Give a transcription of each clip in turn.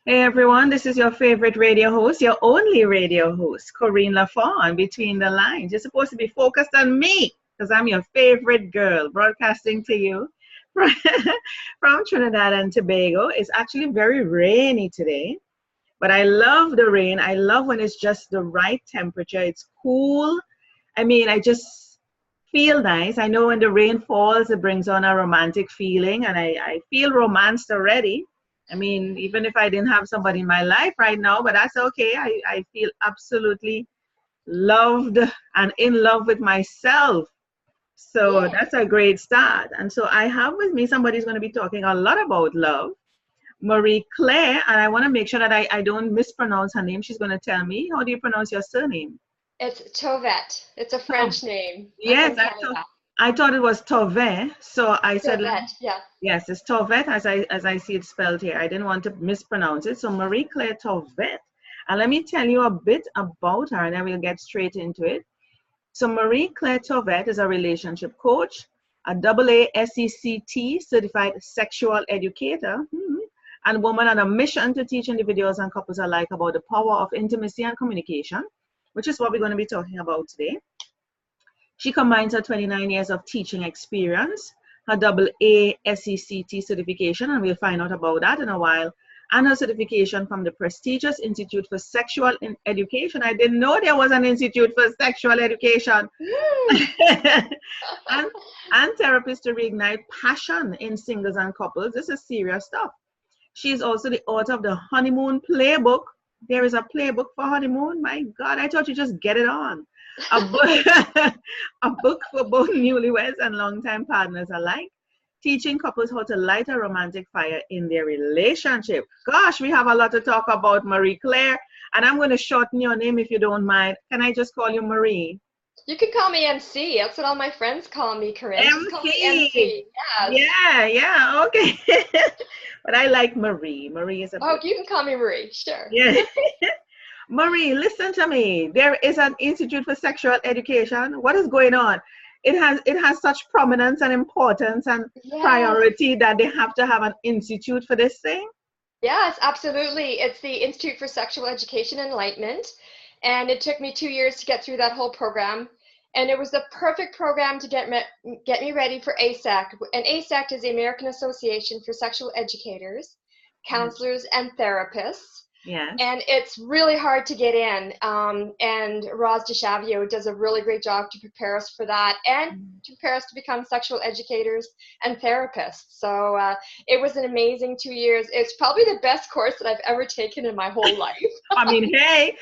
Hey everyone, this is your favorite radio host, your only radio host, Corinne LaFawn, Between the Lines. You're supposed to be focused on me because I'm your favorite girl, broadcasting to you from Trinidad and Tobago. It's actually very rainy today, but I love the rain. I love when it's just the right temperature. It's cool. I just feel nice. I know when the rain falls, it brings on a romantic feeling, and I feel romanced already. Even if I didn't have somebody in my life right now, but that's okay. I feel absolutely loved and in love with myself. So Yeah. that's a great start. And so I have with me somebody who's going to be talking a lot about love, Marie Claire, and I want to make sure that I don't mispronounce her name. She's going to tell me. How do you pronounce your surname? It's Tovette. It's a Tov. French name. I'm Yes, from Canada. I thought it was Tove. So I said, Tovette, yeah. yes, it's Tovette as I see it spelled here. I didn't want to mispronounce it. So Marie Claire Tovette. And let me tell you a bit about her, and then we'll get straight into it. So Marie Claire Tovette is a relationship coach, a AASECT certified sexual educator, and woman on a mission to teach individuals and couples alike about the power of intimacy and communication, which is what we're going to be talking about today. She combines her 29 years of teaching experience, her AASECT certification, and we'll find out about that in a while, and her certification from the prestigious Institute for Sexual Education. I didn't know there was an Institute for Sexual Education. Woo! and, and therapist to reignite passion in singles and couples. This is serious stuff. She is also the author of the Honeymoon Playbook. There is a playbook for honeymoon. My God, I thought you just get it on. A book, a book for both newlyweds and longtime partners alike, teaching couples how to light a romantic fire in their relationship. Gosh, we have a lot to talk about, Marie Claire. And I'm going to shorten your name if you don't mind. Can I just call you Marie? You can call me MC. That's what all my friends call me, Corinne. Just call me MC. MC. Yes. Yeah, okay. But I like Marie. Marie is a Oh, bit, you can call me Marie. Sure. yeah. Marie, listen to me. There is an Institute for Sexual Education. What is going on? It has such prominence and importance and Yes. priority that they have to have an institute for this thing. Yes, absolutely. It's the Institute for Sexual Education and Enlightenment. And it took me 2 years to get through that whole program. And it was the perfect program to get me ready for ASAC. And ASAC is the American Association for Sexual Educators, Yes. Counselors, and Therapists. Yes. And it's really hard to get in. And Roz DeShavio does a really great job to prepare us for that and to prepare us to become sexual educators and therapists. So it was an amazing 2 years. It's probably the best course that I've ever taken in my whole life. Hey,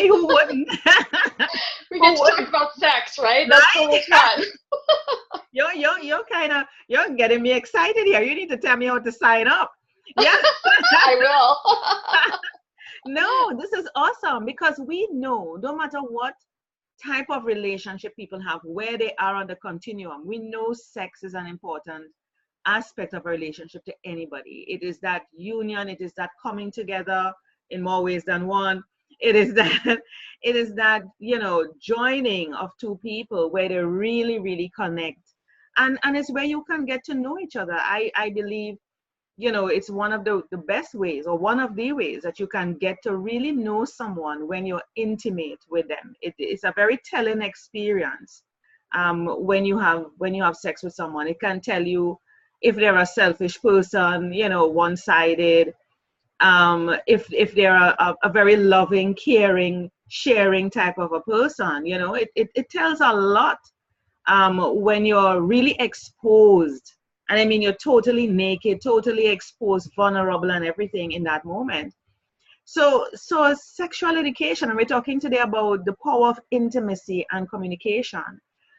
who wouldn't? We Who get to talk wouldn't? about sex, right? That's so Right? much fun. You're getting me excited here. You need to tell me how to sign up. Yeah. I will. No, this is awesome because we know no matter what type of relationship people have, where they are on the continuum, we know sex is an important aspect of a relationship to anybody. It is that union, it is that coming together in more ways than one. It is that joining of two people where they really, really connect. And it's where you can get to know each other. I believe it's one of the best ways or one of the ways that you can get to really know someone when you're intimate with them. It's a very telling experience when you have sex with someone. It can tell you if they're a selfish person, one-sided, if they're a very loving, caring, sharing type of a person. It tells a lot when you're really exposed. And I mean, you're totally naked, totally exposed, vulnerable, and everything in that moment. So sexual education, and we're talking today about the power of intimacy and communication.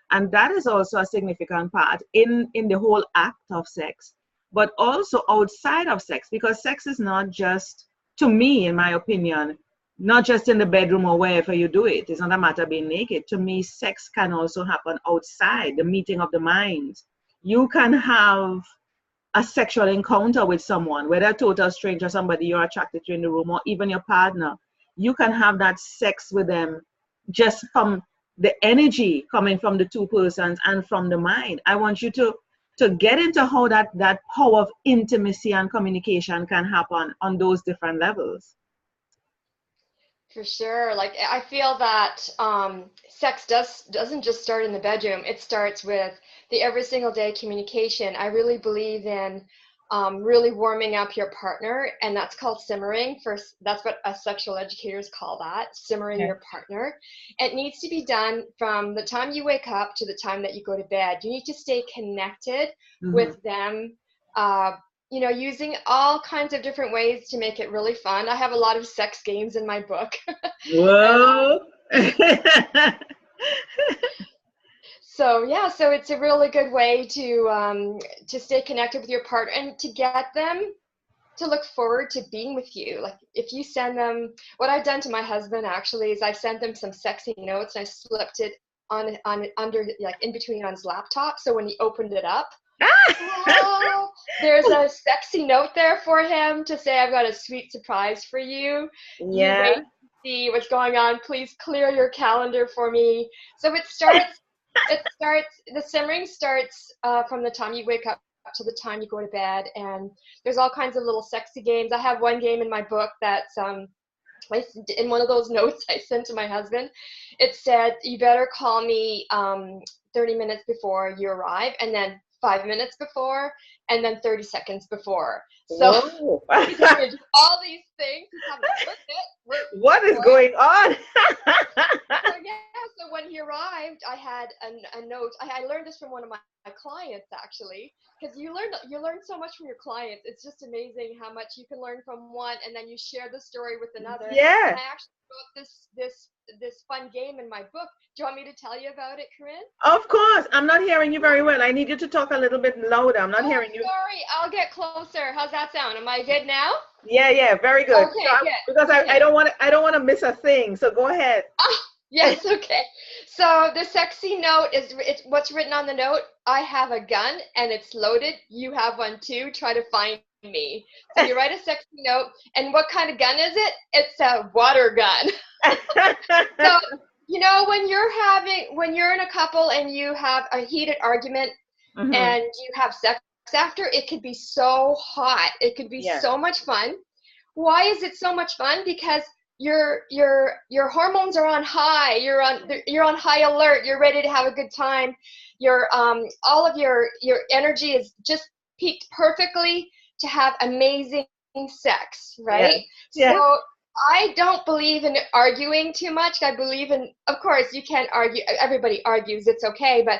And that is also a significant part in the whole act of sex, but also outside of sex, because sex is not just, to me, in my opinion, not just in the bedroom or wherever you do it. It's not a matter of being naked. To me, sex can also happen outside, the meeting of the minds. You can have a sexual encounter with someone, whether a total stranger, somebody you're attracted to in the room, or even your partner. You can have that sex with them just from the energy coming from the two persons and from the mind. I want you to to get into how that power of intimacy and communication can happen on those different levels. For sure. Like I feel that sex doesn't just start in the bedroom. It starts with the every single day communication. I really believe in really warming up your partner, and that's called simmering. First, that's what us sexual educators call that, simmering your partner. It needs to be done from the time you wake up to the time that you go to bed. You need to stay connected with them. You know, using all kinds of different ways to make it really fun. I have a lot of sex games in my book. Whoa. So yeah, so it's a really good way to stay connected with your partner and to get them to look forward to being with you. Like if you send them, what I've done to my husband actually is I sent him some sexy notes and I slipped it on under, like in between on his laptop. So when he opened it up, oh, there's a sexy note there for him to say, I've got a sweet surprise for you. Yeah. You wait to see what's going on. Please clear your calendar for me. So it starts, the simmering starts from the time you wake up to the time you go to bed. And there's all kinds of little sexy games. I have one game in my book that's in one of those notes I sent to my husband. It said, you better call me 30 minutes before you arrive, and then 5 minutes before, and then 30 seconds before. So he's having to do all these things. He's having to work it. What is going on? So when he arrived, I had a note. I learned this from one of my clients, actually, because you learn so much from your clients. It's just amazing how much you can learn from one, and then you share the story with another. Yeah. And I actually wrote this fun game in my book. Do you want me to tell you about it, Corinne? Of course. I'm not hearing you very well. I need you to talk a little bit louder. I'm not hearing you. Sorry, I'll get closer. How's that sound? Am I good now? Yeah, very good. Okay, so good. Because I don't want to miss a thing. So go ahead. Yes, okay. So the sexy note it's what's written on the note. I have a gun and it's loaded. You have one too. Try to find me. So you write a sexy note, and what kind of gun is it? It's a water gun. So, you know, when you're in a couple and you have a heated argument and you have sex after, it could be so hot. It could be so much fun. Why is it so much fun? Because your hormones are on high. You're on high alert. You're ready to have a good time. All of your energy is just peaked perfectly to have amazing sex, right? Yeah. So I don't believe in arguing too much. I believe in, of course, you can't argue. Everybody argues. It's okay. But,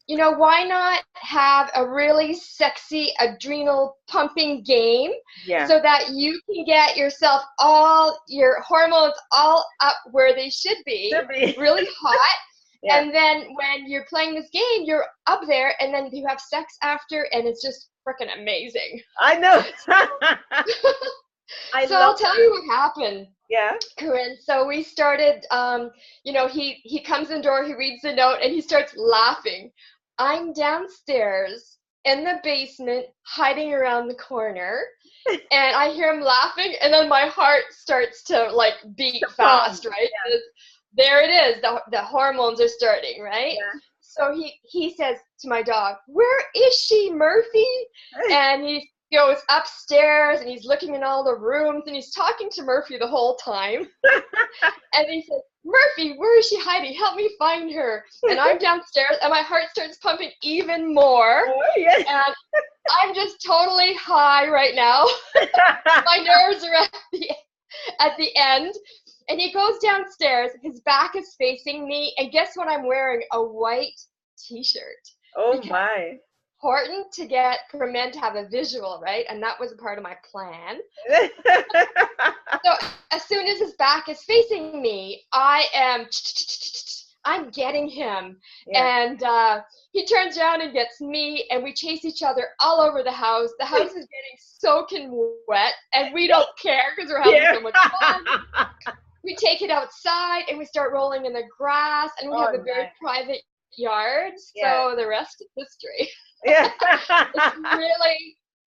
you know, why not have a really sexy adrenal pumping game so that you can get yourself all your hormones all up where they should be. Really hot. And then when you're playing this game, you're up there, and then you have sex after, and it's just freaking amazing. I know. So I'll tell you what happened. Yeah. Corinne. So we started, you know, he comes in the door, he reads the note, and he starts laughing. I'm downstairs in the basement, hiding around the corner, and I hear him laughing, and then my heart starts to like beat fast, right? Yeah. There it is. The hormones are starting, right? Yeah. So he says to my dog, "Where is she, Murphy?" And he goes upstairs and he's looking in all the rooms and he's talking to Murphy the whole time. And he says, "Murphy, where is she hiding? Help me find her." And I'm downstairs and my heart starts pumping even more. Oh, yes. And I'm just totally high right now. My nerves are at the end. And he goes downstairs, his back is facing me, and guess what I'm wearing? A white t-shirt. Oh my. Important for men to have a visual, right? And that was a part of my plan. So as soon as his back is facing me, I'm getting him. Yeah. And he turns around and gets me, and we chase each other all over the house. The house is getting soaking wet, and we don't care because we're having so much fun. We take it outside, and we start rolling in the grass, and we have a very private yard. So the rest is history. Yeah.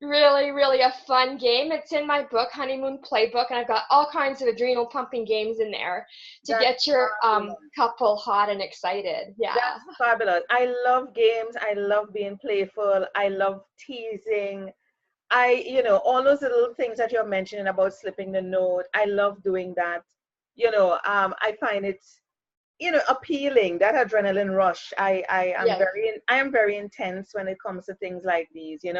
really, really a fun game. It's in my book, Honeymoon Playbook, and I've got all kinds of adrenal pumping games in there to That's get your fabulous. couple hot and excited. Yeah. That's fabulous. I love games. I love being playful. I love teasing. All those little things that you're mentioning about slipping the note, I love doing that. I find it, appealing, that adrenaline rush. Yes. I am very intense when it comes to things like these, and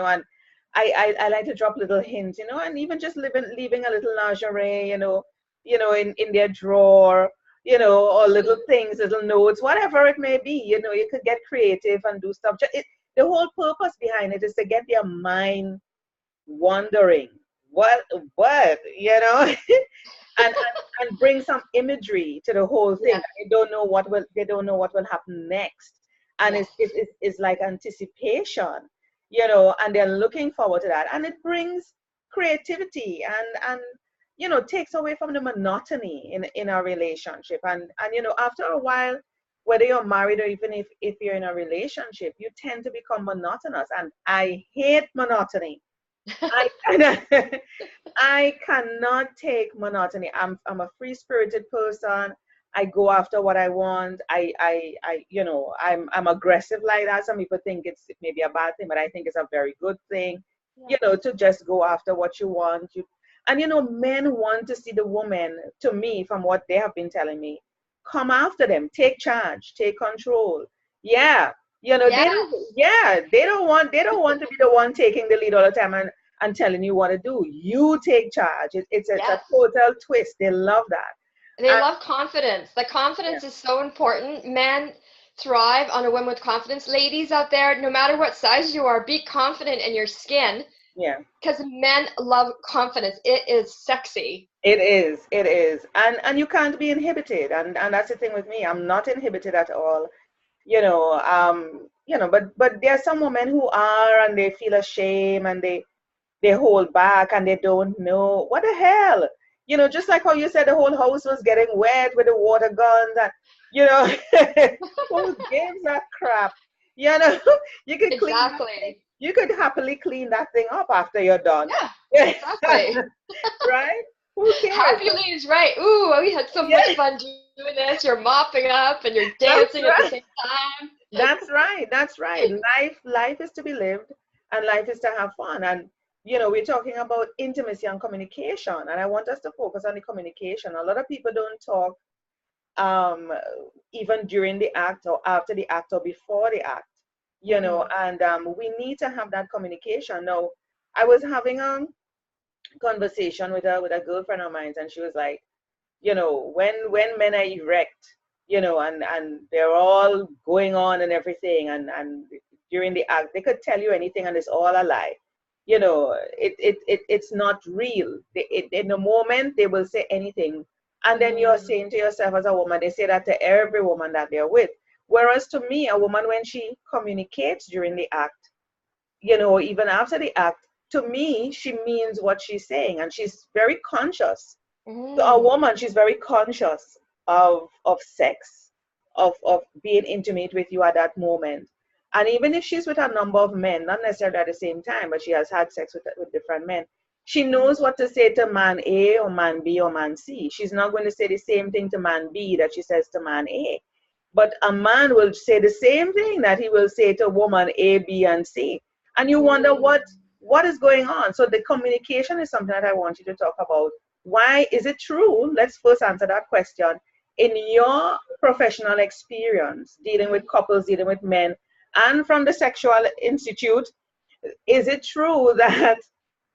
I like to drop little hints, and even just leaving a little lingerie, in their drawer, or little things, little notes, whatever it may be, you could get creative and do stuff. The whole purpose behind it is to get their mind wondering what and and bring some imagery to the whole thing. Yes. They don't know what will happen next, and Yes. it's like anticipation, and they're looking forward to that, and it brings creativity and takes away from the monotony in our relationship. And after a while, whether you're married or even if you're in a relationship, you tend to become monotonous, and I hate monotony. I I cannot take monotony. I'm a free spirited person. I go after what I want. I'm aggressive like that. Some people think it's maybe a bad thing, but I think it's a very good thing. Yes. To just go after what you want. And men want to see the woman, to me, from what they have been telling me, come after them, take charge, take control. Yeah. Yes. They don't want to be the one taking the lead all the time and telling you what to do. You take charge. It's a Yes. total twist. They love that. They And love confidence. The yeah, confidence is so important. Men thrive on a woman with confidence. Ladies out there, no matter what size you are, be confident in your skin yeah, because men love confidence. It is sexy. it is. It is. And you can't be inhibited. And that's the thing with me. I'm not inhibited at all. But there are some women who are, and they feel ashamed, and they hold back, and they don't know what the hell. Just like how you said the whole house was getting wet with the water guns, and you know who gives that crap? you know you could clean that thing, Exactly. you could happily clean that thing up after you're done. Yeah, Yeah. exactly. Right, who cares? Happily is right. Ooh, we had so much Yeah, fun doing this. You're mopping up and you're that's dancing at the right. same time. That's right. Life is to be lived, and life is to have fun. And we're talking about intimacy and communication, and I want us to focus on the communication. A lot of people don't talk, um, even during the act or after the act or before the act. Mm. And we need to have that communication. Now, I was having a conversation with a girlfriend of mine, and she was like, when men are erect, and they're all going on and everything, and during the act, they could tell you anything, and it's all a lie. It's not real. In the moment, they will say anything, and then you're Mm. saying to yourself as a woman, they say that to every woman that they're with. Whereas to me, a woman, when she communicates during the act, even after the act, to me, she means what she's saying, and she's very conscious. To a Mm. woman, she's very conscious of sex, of being intimate with you at that moment. And even if she's with a number of men, not necessarily at the same time, but she has had sex with different men, she knows what to say to man A or man B or man C. She's not going to say the same thing to man B that she says to man A. But a man will say the same thing that he will say to woman A, B, and C. And you wonder Mm. what is going on. So the communication is something that I want you to talk about. Why is it true? Let's first answer that question. In your professional experience, dealing with couples, dealing with men, and from the Sexual Institute, is it true that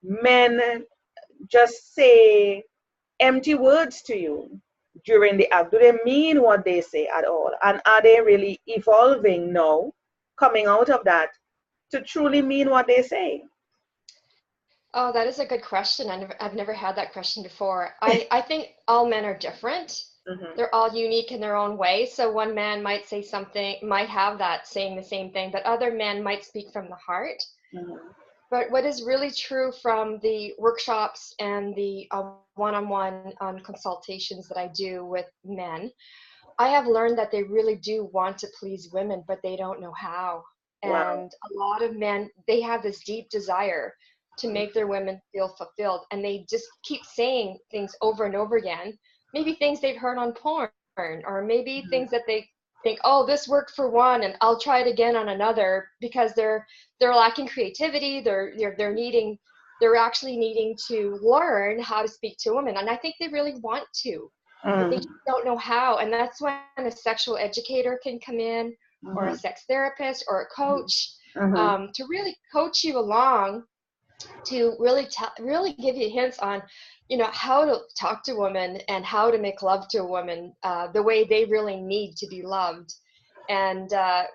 men just say empty words to you during the act? Do they mean what they say at all? And are they really evolving now, coming out of that, to truly mean what they say? Oh, that is a good question. I've never had that question before. I think all men are different. Hmm. They're all unique in their own way. So one man might say something, might have that saying the same thing, but other men might speak from the heart. Hmm. But what is really true from the workshops and the one-on-one consultations that I do with men, I have learned that they really do want to please women, but they don't know how. Wow. And a lot of men, they have this deep desire to make their women feel fulfilled, and they just keep saying things over and over again, maybe things they've heard on porn, or maybe things that they think, oh, this worked for one and I'll try it again on another, because they're lacking creativity. They're actually needing to learn how to speak to women, and I think they really want to, but they just don't know how. And that's when a sexual educator can come in, or a sex therapist, or a coach, to really coach you along, to really give you hints on, how to talk to women and how to make love to a woman the way they really need to be loved. And a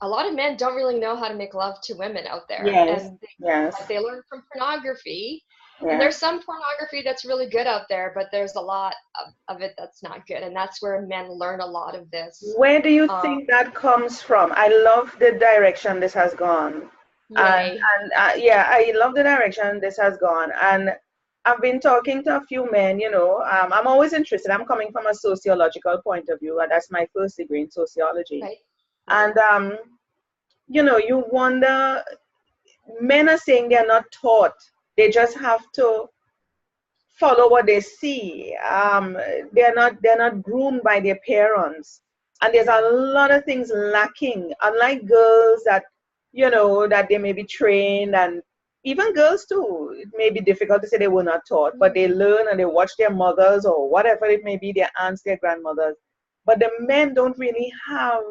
lot of men don't really know how to make love to women out there. Yes. And Yes. they learn from pornography. Yeah. And there's some pornography that's really good out there, but there's a lot of it that's not good. And that's where men learn a lot of this. Where do you think that comes from? I love the direction this has gone. Yay. Yeah, I love the direction this has gone. And I've been talking to a few men, I'm always interested. I'm coming from a sociological point of view, and that's my first degree in sociology. Right. And, you wonder, men are saying they're not taught. They just have to follow what they see. They're not groomed by their parents. And there's a lot of things lacking. Unlike girls that, that they may be trained, and even girls too, it may be difficult to say they were not taught, but they learn and they watch their mothers or whatever it may be, their aunts, their grandmothers. But the men don't really have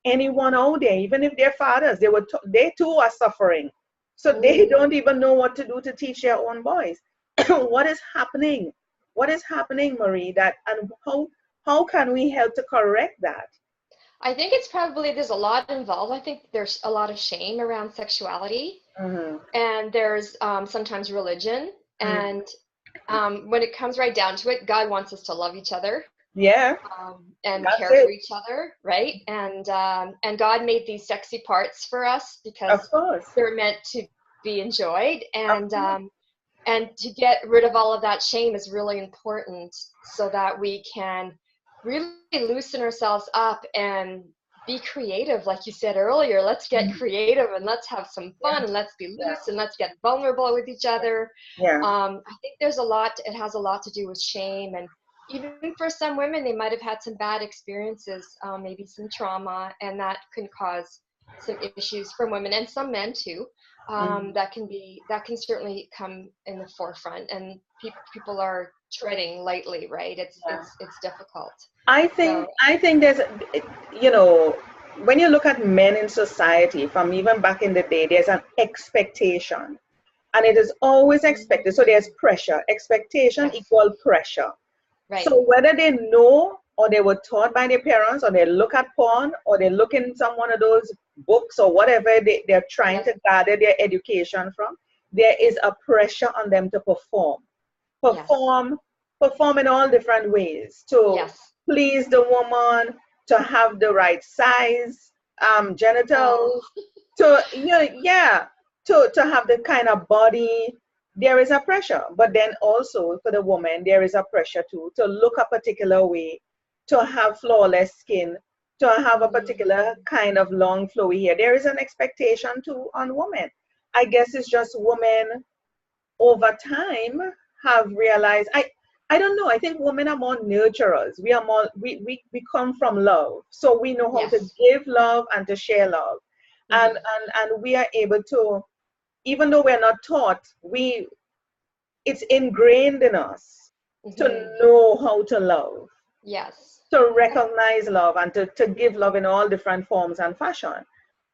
anyone out there, even if they're fathers. They too are suffering. So they don't even know what to do to teach their own boys. What is happening? What is happening, Marie? And how can we help to correct that? I think there's a lot involved. I think there's a lot of shame around sexuality, and there's sometimes religion. And when it comes right down to it, God wants us to love each other. Yeah. And care for each other, right? And God made these sexy parts for us because they're meant to be enjoyed. And to get rid of all of that shame is really important, so that we can really loosen ourselves up and be creative. Like you said earlier, let's get creative and let's have some fun and let's be loose and let's get vulnerable with each other. I think it has a lot to do with shame. And even for some women, they might have had some bad experiences, maybe some trauma, and that can cause some issues for women, and some men too. That can certainly come in the forefront, and people are treading lightly, right? It's difficult. I think there's, when you look at men in society, from even back in the day, there's an expectation, and it is always expected. So there's pressure. Expectation equal pressure. Right. So whether they know, or they were taught by their parents, or they look at porn, or they look in some one of those books or whatever they're trying to gather their education from, there is a pressure on them to perform in all different ways, to please the woman, to have the right size genitals, to have the kind of body. There is a pressure. But then also for the woman, there is a pressure too, to look a particular way, to have flawless skin, to have a particular kind of long flowy hair. There is an expectation too on women. I guess it's just women over time have realized, I don't know, I think women are more nurturers. We are more, we come from love. So we know how to give love and to share love. And we are able to, even though we're not taught, it's ingrained in us to know how to love. Yes. To recognize love and to give love in all different forms and fashion.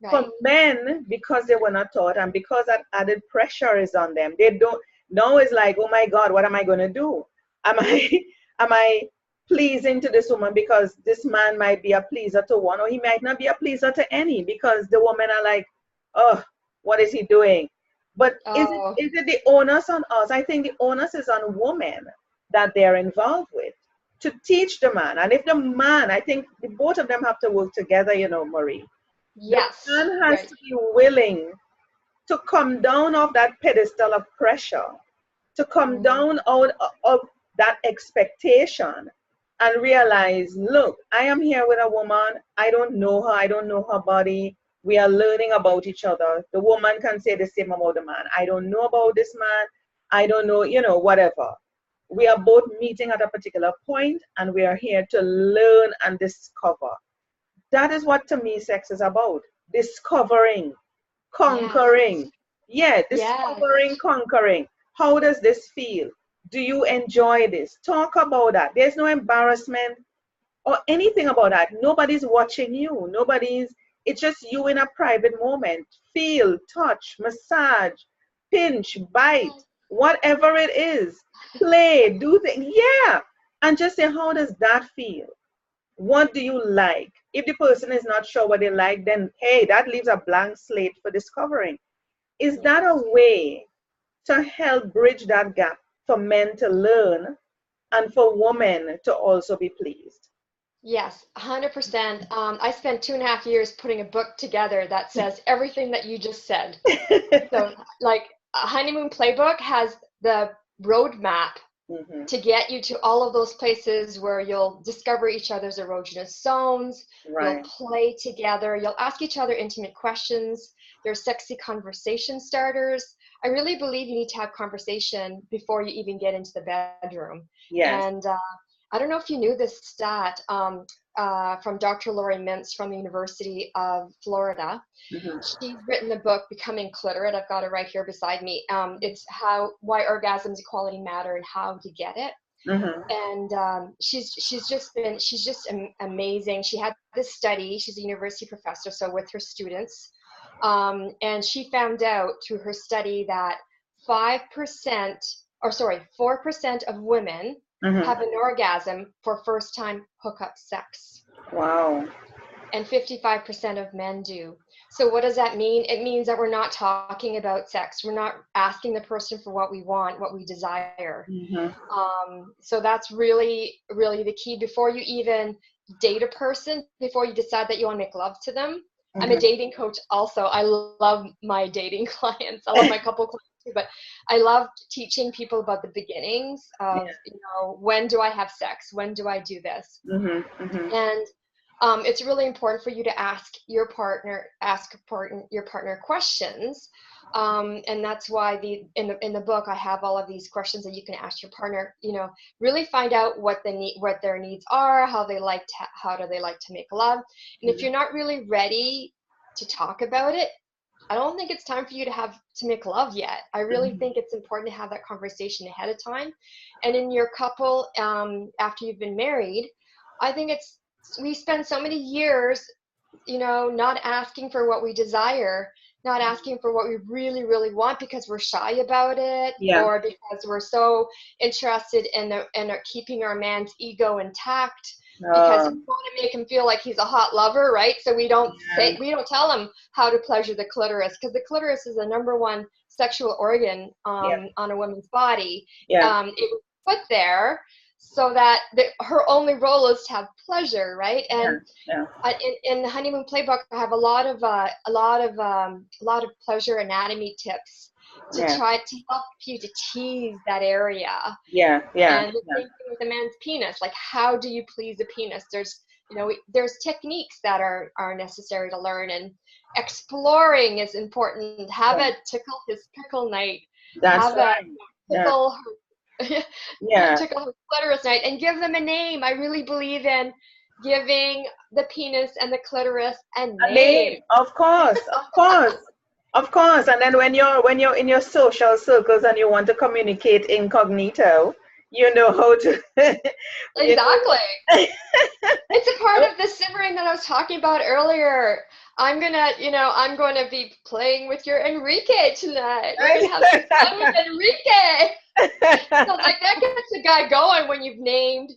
Right. For men, because they were not taught, and because that added pressure is on them, they don't, now it's like, oh my God, what am I going to do? Am I pleasing to this woman because this man might be a pleaser to one, or he might not be a pleaser to any, because the women are like, oh, what is he doing? But is it the onus on us? I think the onus is on women that they're involved with, to teach the man. And if the man, I think both of them have to work together, Marie. Yes. The man has to be willing to come down off that pedestal of pressure, to come down out of that expectation and realize, look, I am here with a woman. I don't know her. I don't know her body. We are learning about each other. The woman can say the same about the man. I don't know about this man. I don't know, whatever. We are both meeting at a particular point, and we are here to learn and discover. That is what, to me, sex is about. Discovering, conquering. Yeah, Yes. discovering, conquering. How does this feel? Do you enjoy this? Talk about that. There's no embarrassment or anything about that. Nobody's watching you. It's just you in a private moment. Feel, touch, massage, pinch, bite, whatever it is. Play, do things. Yeah. And just say, how does that feel? What do you like? If the person is not sure what they like, then hey, that leaves a blank slate for discovering. Is that a way to help bridge that gap for men to learn and for women to also be pleased? Yes, 100%. I spent 2.5 years putting a book together that says everything that you just said. So, like, a honeymoon playbook has the roadmap to get you to all of those places where you'll discover each other's erogenous zones, Right. you'll play together, you'll ask each other intimate questions, there's sexy conversation starters. I really believe you need to have conversation before you even get into the bedroom. Yes. And I don't know if you knew this stat from Dr. Lori Mintz from the University of Florida. She's written the book Becoming Clitorate. I've got it right here beside me. It's why orgasms, equality matter, and how to get it. And she's just amazing. She had this study. She's a university professor, so with her students, and she found out through her study that 4% of women have an orgasm for first-time hookup sex. Wow. And 55% of men do. So what does that mean? It means that we're not talking about sex. We're not asking the person for what we want, what we desire. So that's really, really the key. Before you even date a person, before you decide that you want to make love to them. I'm a dating coach also. I love my dating clients. I love my couple clients too, but I love teaching people about the beginnings of, when do I have sex? When do I do this? And it's really important for you to ask your partner questions. And that's why in the book I have all of these questions that you can ask your partner. Really find out what their needs are, how do they like to make love. And if you're not really ready to talk about it, I don't think it's time for you to make love yet. I really think it's important to have that conversation ahead of time. And in your couple, after you've been married, I think we spend so many years, not asking for what we desire, not asking for what we really, really want because we're shy about it, or because we're so interested in keeping our man's ego intact, because we want to make him feel like he's a hot lover, right? So we don't tell him how to pleasure the clitoris, because the clitoris is the number one sexual organ on a woman's body. It was put there so that her only role is to have pleasure, right? And in the honeymoon playbook, I have a lot of pleasure anatomy tips to try to help you to tease that area. And the same thing with the man's penis. Like, how do you please a penis? There's techniques that are necessary to learn, and exploring is important. Have a tickle his pickle night. That's right. Tickle her clitoris night, and give them a name. I really believe in giving the penis and the clitoris a name. Of course. And then when you're in your social circles and you want to communicate incognito, you know how to. Exactly. It's a part of the simmering that I was talking about earlier. I'm gonna be playing with your Enrique tonight. We're gonna have some fun with Enrique. So like that gets the guy going when you've named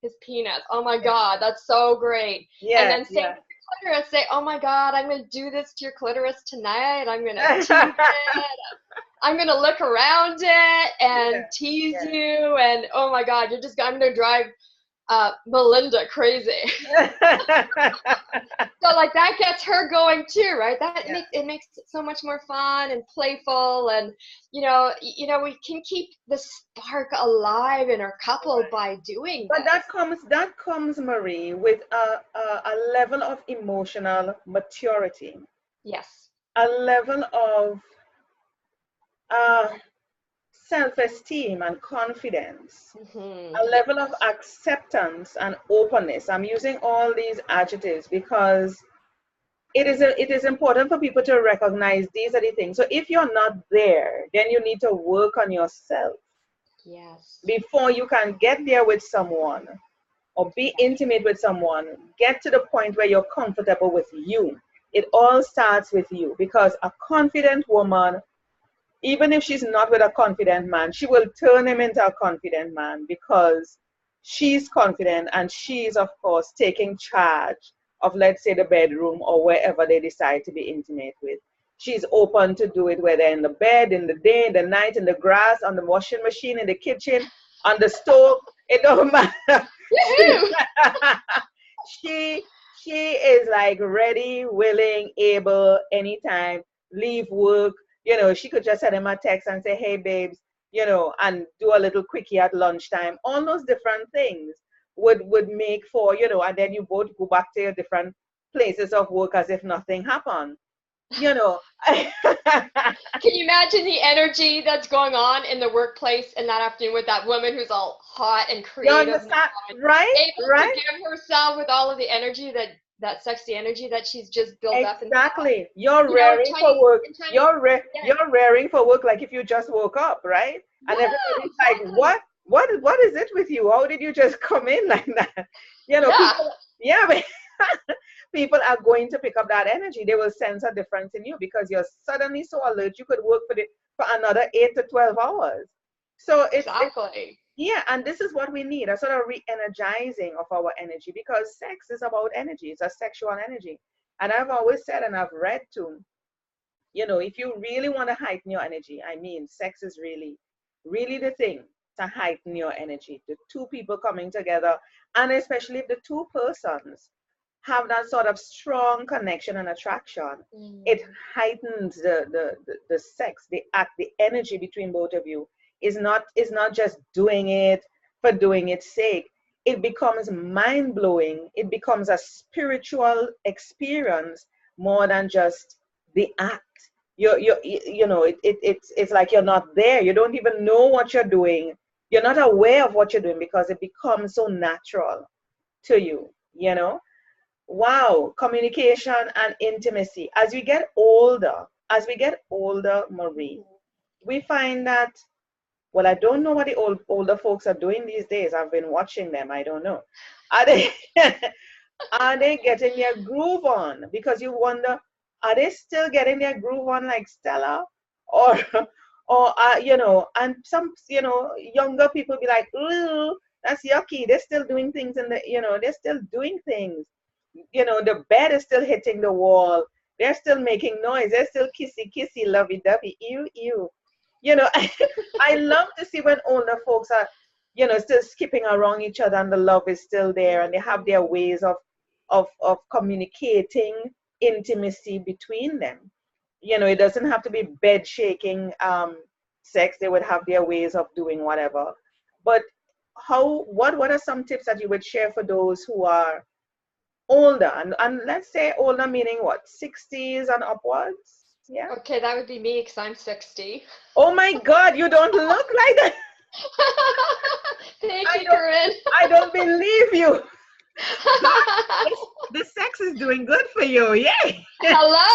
his penis. Oh my God, that's so great. And then same with your clitoris. Say, oh my God, I'm gonna do this to your clitoris tonight. I'm gonna tease it. I'm gonna look around it and tease you. And oh my God, I'm Melinda crazy. So like that gets her going too, right? That Yeah. it makes it so much more fun and playful, and we can keep the spark alive in our couple Right. by doing But this. that comes, Marie, with a level of emotional maturity, Yes. a level of uh, self-esteem and confidence, a level of Yes. acceptance and openness. I'm using all these adjectives because it is important for people to recognize these are the things. So if you're not there, then you need to work on yourself Yes. before you can get there with someone or be intimate with someone. Get to the point where you're comfortable with you. It all starts with you, because a confident woman, even if she's not with a confident man, she will turn him into a confident man because she's confident and she's, of course, taking charge of, let's say, the bedroom or wherever they decide to be intimate with. She's open to do it, whether in the bed, in the day, in the night, in the grass, on the washing machine, in the kitchen, on the stove. It don't matter. She, Woohoo! she, she is like ready, willing, able, anytime, leave work. She could just send him a text and say, hey, babes, and do a little quickie at lunchtime. All those different things would make for, and then you both go back to your different places of work as if nothing happened. You know. Can you imagine the energy that's going on in the workplace in that afternoon with that woman who's all hot and You creative understand? and Right? able to Right? give herself with all of the energy that sexy energy that she's just built up inside. Exactly. You're You know, raring Chinese, for work. in Chinese, You're yeah, you're raring for work like if you just woke up, right? yeah, And everybody's like, exactly. what is it with you? How did you just come in like that? Yeah, People, yeah, but people are going to pick up that energy. They will sense a difference in you because you're suddenly so alert. You could work for another 8 to 12 hours. So it's exactly. yeah, and this is what we need, a sort of re-energizing of our energy, because sex is about energy. It's a sexual energy. And I've always said, and I've read too, if you really want to heighten your energy, I mean, sex is really, really the thing to heighten your energy. The two people coming together, and especially if the two persons have that sort of strong connection and attraction, it Mm. heightens the sex, the act, the energy between both of you is not just doing it for doing its sake. It becomes mind blowing. It becomes a spiritual experience more than just the act. It's like you're not there. You don't even know what you're doing. You're not aware of what you're doing because it becomes so natural to you. Wow, communication and intimacy. As we get older, Marie, we find that, well, I don't know what the older folks are doing these days. I've been watching them. I don't know. Are they are they getting their groove on? Because you wonder, are they still getting their groove on like Stella? Or and some, younger people be like, ooh, that's yucky. They're still doing things they're still doing things. The bed is still hitting the wall. They're still making noise. They're still kissy, kissy, lovey dovey. Ew, ew. I love to see when older folks are, still skipping around each other and the love is still there and they have their ways of communicating intimacy between them. It doesn't have to be bed shaking sex. They would have their ways of doing whatever. But what are some tips that you would share for those who are older, and let's say older meaning what, 60s and upwards? Yeah. Okay, that would be me because I'm 60. Oh my God, you don't look like that. Thank I you, don't Corinne. I don't believe you. But the sex is doing good for you. Yay. Hello.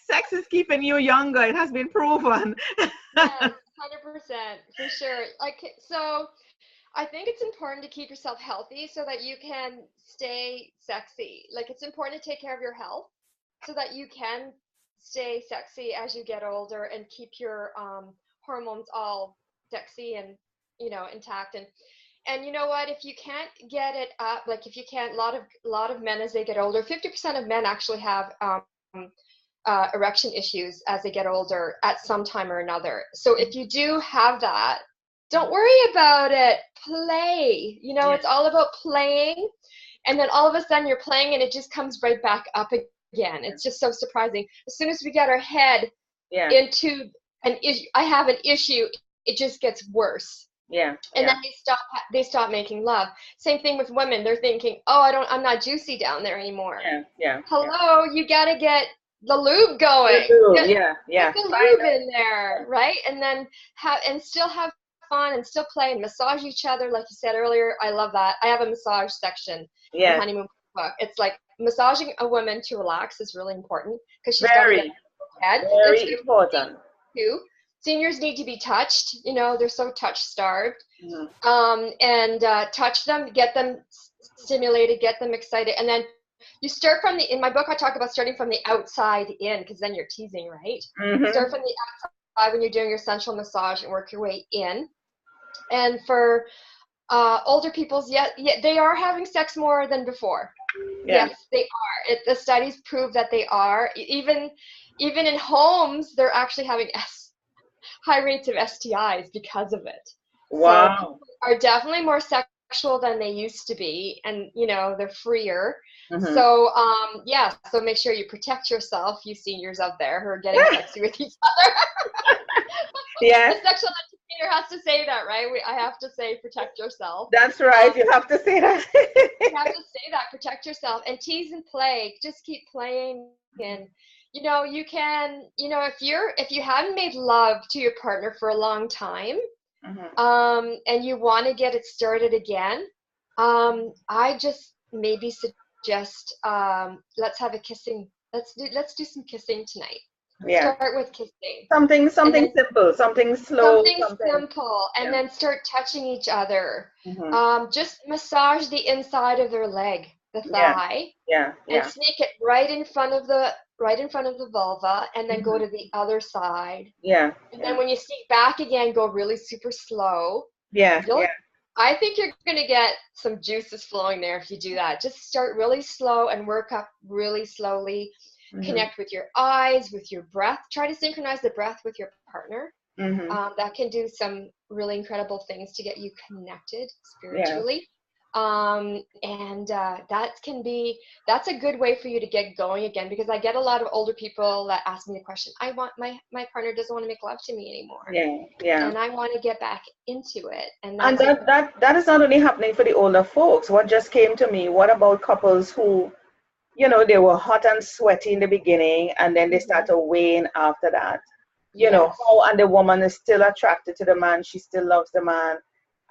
Sex is keeping you younger. It has been proven. Yes, 100% for sure. Like, so I think it's important to keep yourself healthy so that you can stay sexy. Like, it's important to take care of your health so that you can stay sexy as you get older and keep your hormones all sexy and intact. And you know what? If you can't get it up, like if you can't, a lot of men as they get older, 50% of men actually have erection issues as they get older at some time or another. So if you do have that, Don't worry about it. Play. You know, Yeah. it's all about playing. And then all of a sudden you're playing and it just comes right back up again. It's just so surprising. As soon as we get our head Yeah. into an issue, I have an issue, it just gets worse. Yeah. And Yeah. then they stop making love. Same thing with women. They're thinking, oh, I'm not juicy down there anymore. Yeah. Yeah. Hello, you gotta get the lube going. Yeah. Get Yeah. the Find lube in there, right? And then still have fun and still play and massage each other, like you said earlier. I love that. I have a massage section in Yeah. Honeymoon Book. It's like massaging a woman to relax is really important because she's got to get Very, head. It's very good important. too. Seniors need to be touched. You know, they're so touch starved. Mhm. And touch them, get them stimulated, get them excited, and then you start from in my book I talk about starting from the outside in, because then you're teasing, right? Mhm. Start from the outside when you're doing your sensual massage and work your way in. And for older people's, they are having sex more than before. Yeah. Yes, they are. The studies prove that they are. Even in homes, they're actually having high rates of STIs because of it. So Wow. people are definitely more sexual than they used to be, and you know they're freer. Mhm. So yeah, so make sure you protect yourself, you seniors out there who are getting sexy with each other. Yes, The sexual educator has to say that, right? I have to say protect yourself. that's right. You have to say that. You have to say that, protect yourself, and tease and play. Just keep playing, and you know you can. You know if you haven't made love to your partner for a long time, Mhm. and you want to get it started again, I just maybe suggest let's have a kissing. Let's do some kissing tonight. Yeah. Start with kissing, Something, and something then simple, something slow, something something. simple, and Yeah. then start touching each other. Mhm. Just massage the inside of their leg, the Yeah. thigh, Yeah. and Yeah. sneak it right in front of the vulva, and then go Mhm. to the other side. Yeah. And then Yeah. when you sneak back again, go really super slow. Yeah. You'll Yeah. I think you're going to get some juices flowing there if you do that. Just start really slow and work up really slowly. Mhm. Connect with your eyes, with your breath. Try to synchronize the breath with your partner. Mhm. That can do some really incredible things to get you connected Yeah. spiritually. And that's a good way for you to get going again, because I get a lot of older people that ask me the question, I want my partner doesn't want to make love to me anymore, Yeah. Yeah. and I want to get back into it. And And that's a that is not only happening for the older folks. What just came to me, what about couples who, they were hot and sweaty in the beginning and then they start Mhm. to wane after that. Yes. And the woman is still attracted to the man, she still loves the man,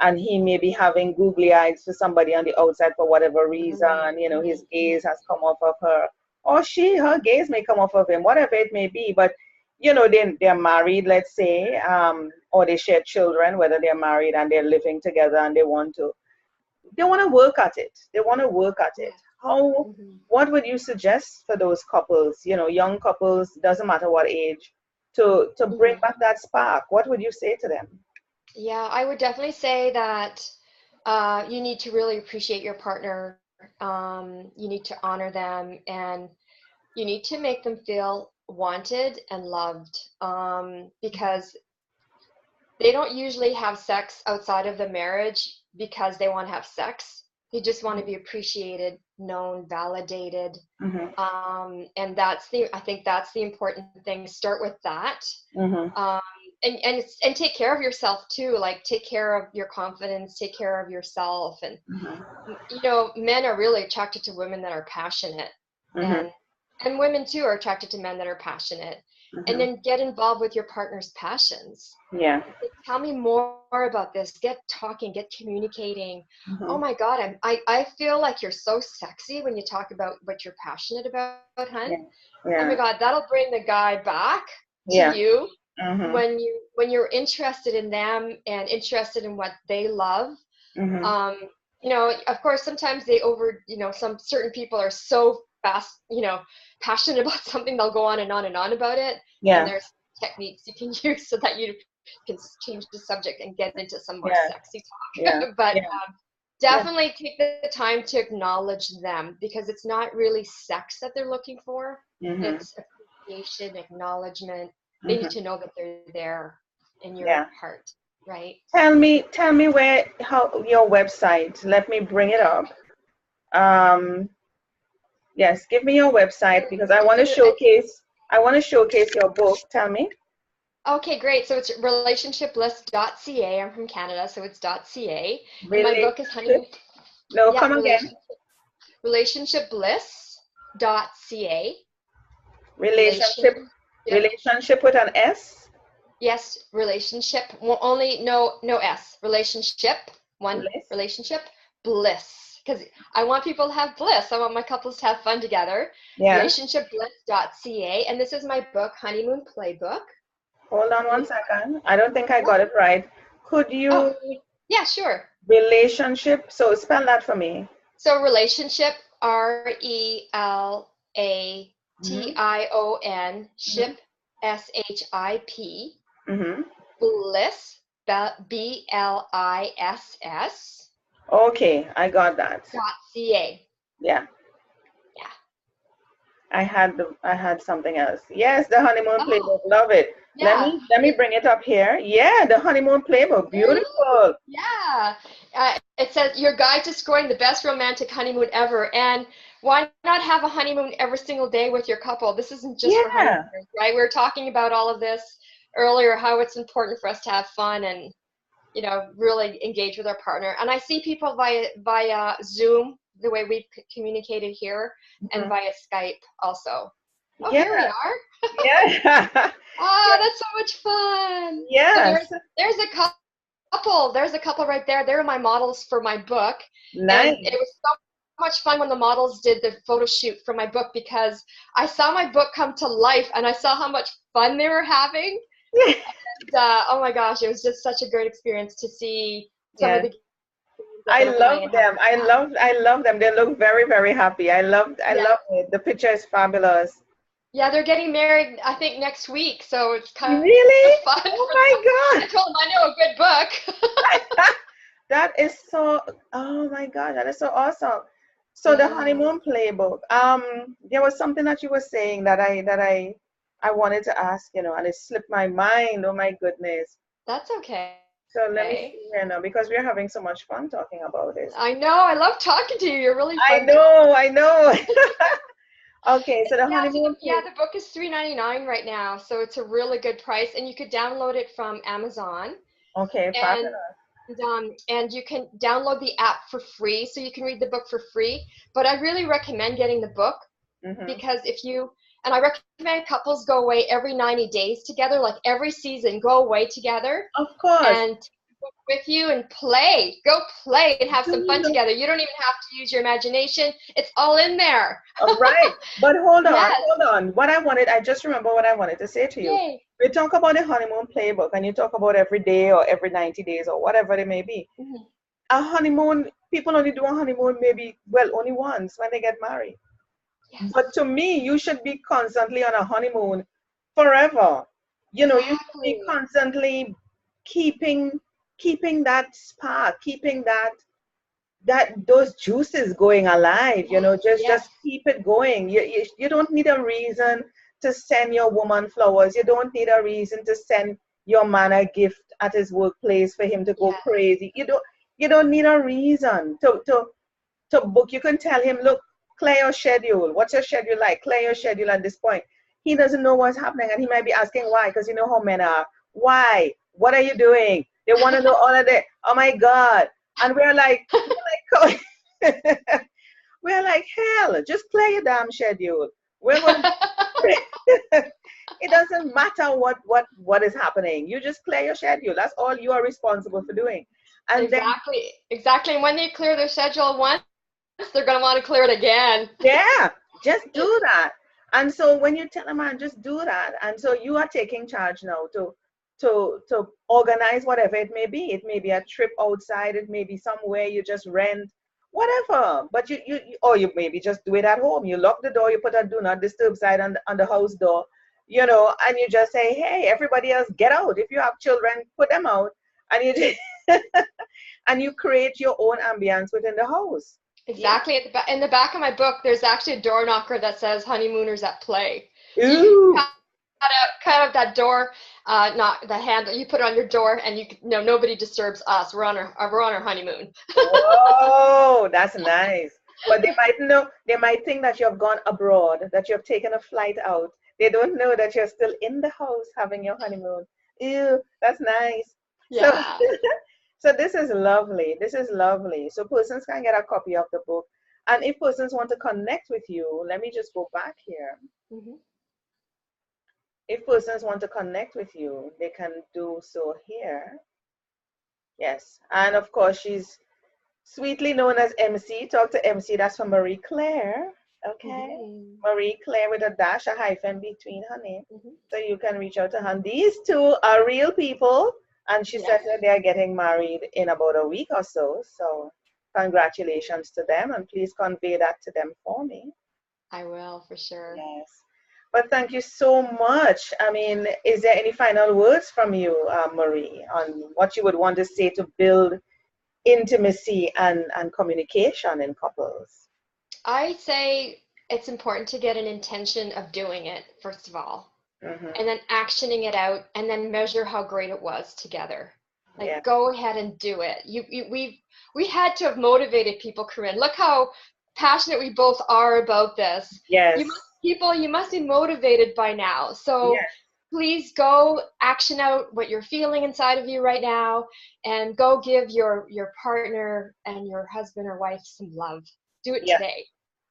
and he may be having googly eyes for somebody on the outside for whatever reason, his gaze has come off of her, or her gaze may come off of him, whatever it may be. But they're married, let's say, or they share children, whether they're married and they're living together and they want to work at it. They want to work at it. Yes. How, Mhm. what would you suggest for those couples, young couples, doesn't matter what age, to bring Mhm. back that spark? What would you say to them? Yeah, I would definitely say that you need to really appreciate your partner. You need to honor them, and you need to make them feel wanted and loved, because they don't usually have sex outside of the marriage because they want to have sex. They just want to be appreciated, known, validated. Mm-hmm. And I think that's the important thing. Start with that. Mm-hmm. Um, and take care of yourself too. Like take care of your confidence, take care of yourself. And Mm-hmm. men are really attracted to women that are passionate, Mm-hmm. and women too are attracted to men that are passionate. And Mm-hmm. then get involved with your partner's passions. Yeah. Tell me more about this. Get talking, get communicating. Oh Mm-hmm. my God, I feel like you're so sexy when you talk about what you're passionate about, hun. Yeah. Oh my Yeah. God, that'll bring the guy back to Yeah. you Mm-hmm. when you're interested in them and interested in what they love. Mm-hmm. Um, of course, sometimes some certain people are so fast, passionate about something, they'll go on and on and on about it. And Yeah. there's techniques you can use so that you can change the subject and get into some more Yeah. sexy talk. Yeah. But Yeah. Yeah. definitely take the time to acknowledge them, because it's not really sex that they're looking for. Mm-hmm. It's appreciation, acknowledgement. They need Mm-hmm. to know that they're there in your Yeah. heart. Right. Tell me how your website. Let me bring it up. Um, yes, give me your website because I want to showcase your book. Tell me. Okay, great. So it's relationshipbliss.ca. I'm from Canada, so it's .ca. And my book is Relationship. No, yeah, come again. relationshipbliss.ca. Relationship. Relationship. Relationship with an S. Yes, relationship. Only no S. Relationship. One Bliss. relationship. Bliss. Because I want people to have bliss. I want my couples to have fun together. Yeah. Relationshipbliss.ca. And this is my book, Honeymoon Playbook. Hold on one second. I don't think I got it right. Could Oh, you yeah, sure. relationship? So spell that for me. So relationship, Mm-hmm. RELATION, Mm-hmm. ship, SHIP, Mm-hmm. bliss, BLISS, Okay, I got that. .ca. Yeah, Yeah. I had something else. Yes, the honeymoon Oh, playbook. Love it. yeah. Let me bring it up here. Yeah, the honeymoon playbook. Beautiful. Yeah. It says your guide to scoring the best romantic honeymoon ever. And why not have a honeymoon every single day with your couple? This isn't just for Yeah. honeymooners, right? We were talking about all of this earlier, how it's important for us to have fun and, really engage with our partner. And I see people via Zoom, the way we've communicated here, and Mhm. via Skype also. Oh, Yeah. here we are. Yeah. Oh, that's so much fun. So Yes. there's a couple right there. They're my models for my book. And it Nice. was so much fun when the models did the photo shoot for my book because I saw my book come to life and I saw how much fun they were having. Oh my gosh, it was just such a great experience to see some of Yeah. the games that they were playing and how Them. I love them. They look very, very happy. I yeah. love it. The picture is fabulous. Yeah, they're getting married, I think, next week, so it's kind of Really? fun for Oh them. my I God. told them I know a good book. That is so, oh my God, that is so awesome. So the Yeah, honeymoon playbook. There was something that you were saying that I wanted to ask, and it slipped my mind. Oh my goodness. that's okay. So let me see here now because we're having so much fun talking about this. I know, I love talking to you. You're really I fun to know, I know. Okay, so the yeah, honeymoon the book is $3.99 right now, so it's a really good price, and you could download it from Amazon, Okay, and fabulous. and you can download the app for free, so you can read the book for free. But I really recommend getting the book Mm-hmm. because and I recommend couples go away every 90 days together, like every season, go away together Of course. and with you and play. Go play and have Do some fun together. You don't even have to use your imagination. It's all in there. All right. But Yes. hold on. I just remember what I wanted to say to you. Yay. We talk about the honeymoon playbook and you talk about every day or every 90 days or whatever it may be. Mhm. A honeymoon, people only do a honeymoon maybe, well, only once when they get married. Yes. But to me, you should be constantly on a honeymoon forever. You should be Exactly. constantly keeping that spark, keeping that those juices going alive, Yes. just Yes. keep it going. You don't need a reason to send your woman flowers. You don't need a reason to send your man a gift at his workplace for him to go Yes. crazy. You don't need a reason to book. You can tell him, look, clear your schedule. What's your schedule like? Clear your schedule at this point. He doesn't know what's happening and he might be asking why, because you know how men are. Why? What are you doing? They want to know all of that. Oh my God. And we're like, hell, just play your damn schedule. We're going to it doesn't matter what is happening. You just clear your schedule. That's all you are responsible for doing. And then Exactly. Exactly. And when they clear their schedule once, they're going to want to clear it again. yeah, just do that. And so when you tell a man, just do that. And so you are taking charge now to organize whatever it may be. It may be a trip outside, it may be somewhere you just rent, whatever. But or you maybe just do it at home. You lock the door, you put a do not disturb sign on the house door, and you just say, hey, everybody else get out. If you have children, put them out. And you just and you create your own ambience within the house. Yeah. Exactly. In the back of my book, there's actually a door knocker that says honeymooners at play. So you Ooh. cut out that door, not the handle. You put it on your door, and nobody disturbs us. We're on our honeymoon. Whoa, that's nice. But they might know, they might think that you've gone abroad, that you've taken a flight out. They don't know that you're still in the house having your honeymoon. Ew, that's nice. So, Yeah. so this is lovely. This is lovely. So persons can get a copy of the book. And if persons want to connect with you, let me just go back here. Mm-hmm. If persons want to connect with you, they can do so here. Yes. And of course, she's sweetly known as MC. Talk to MC. That's for Marie Claire. Okay. Mm-hmm. Marie Claire with a dash, a hyphen between her name. Mm-hmm. So you can reach out to her. These two are real people. And she said that they are getting married in about a week or so. So congratulations to them. And please convey that to them for me. I will, for sure. Yes. But thank you so much. I mean, is there any final words from you, Marie, on what you would want to say to build intimacy and communication in couples? I say it's important to get an intention of doing it, first of all, and then actioning it out, and then measure how great it was together. Like, go ahead and do it. We had to have motivated people, Corinne. Look how passionate we both are about this. Yes. You must be motivated by now. So please go action out what you're feeling inside of you right now, and go give your partner and your husband or wife some love. Do it today.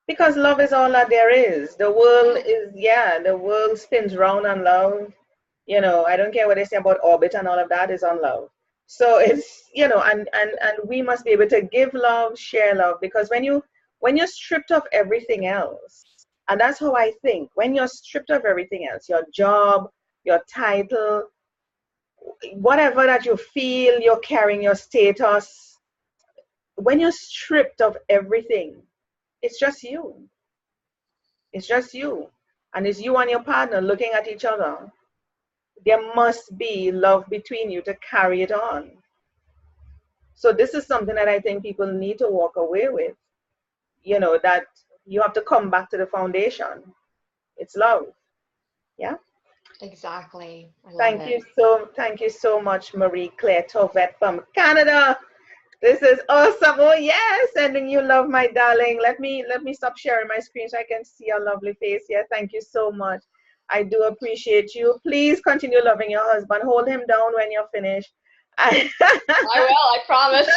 Because love is all that there is. The world is, the world spins round on love. You know, I don't care what they say about orbit and all of that is on love. So it's, you know, and we must be able to give love, share love, because when you're stripped of everything else, and that's how I think, when you're stripped of everything else, your job, your title, whatever that you feel you're carrying, your status, when you're stripped of everything, it's just you. It's just you. And it's you and your partner looking at each other. There must be love between you to carry it on. So this is something that I think people need to walk away with. You know, that you have to come back to the foundation. It's love. Yeah. Exactly. Thank you so much, Marie Claire Tovet from Canada. This is awesome. Oh yes, sending you love, my darling. Let me stop sharing my screen so I can see your lovely face. Yeah, thank you so much. I do appreciate you. Please continue loving your husband. Hold him down when you're finished. I will, I promise.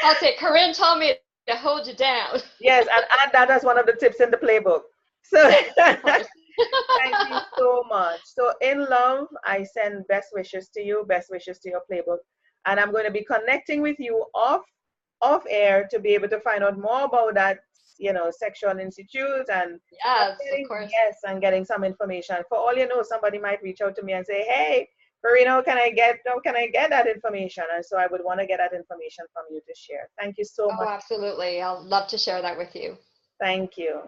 I'll say, Corinne told me to hold you down. Yes, and add that as one of the tips in the playbook. So thank you so much. So in love, I send best wishes to you, best wishes to your playbook. And I'm going to be connecting with you off air to be able to find out more about that, you know, sexual institute and yes, of course. Yes, and getting some information. For all you know, somebody might reach out to me and say, hey, Farina, how can I get that information? And so I would want to get that information from you to share. Thank you so much. Oh, absolutely. I'll love to share that with you. Thank you.